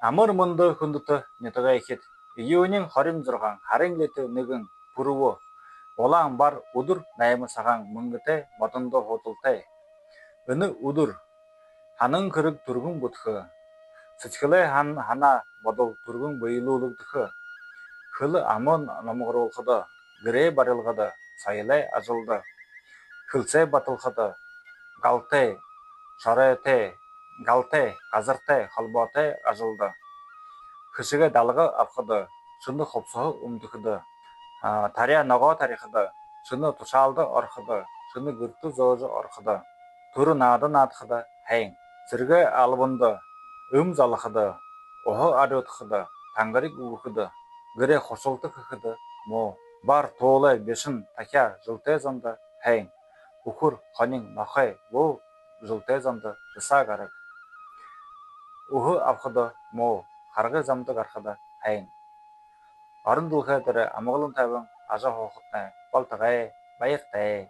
Амар мөндөй хүндэт нэтгээ ихэд июнийн 26 харын лит нэгэн пүрвөө улаан бар өдөр 8 цагаан мөнгөтэй модондоо худалтай. Өнө өдөр ханан кэрэг түргэн бүтхэ. Сэтгэлээ ханаа бодол түргэн баялуулагдахэ. Хөл амон номгоруулахад гэрээ барилгад саялай ажуулда. Хөлсэй баталхад галтай шоройтой галтай газартай холбоотой ажуулда. Хөшигэ далга авахад шөнө ховсоо өмдөхд таря ногоо тарихад шөнө тушаалд ороход шөнө гэрту зоож ороход төр наадахад хайн зэрэг албанд залахад охо ариутахад тангарыг өгөхд гэрээ хосолдоход мо бар туулай бишин тахя жылтэй замд хайн өхөр хонин нохой бөө жылтэй замд саагараг өхө авахд мо харгай замд гарахад хайн орон дүүхэд амгалан тайван ажаа хоохтой болтгай баяртай.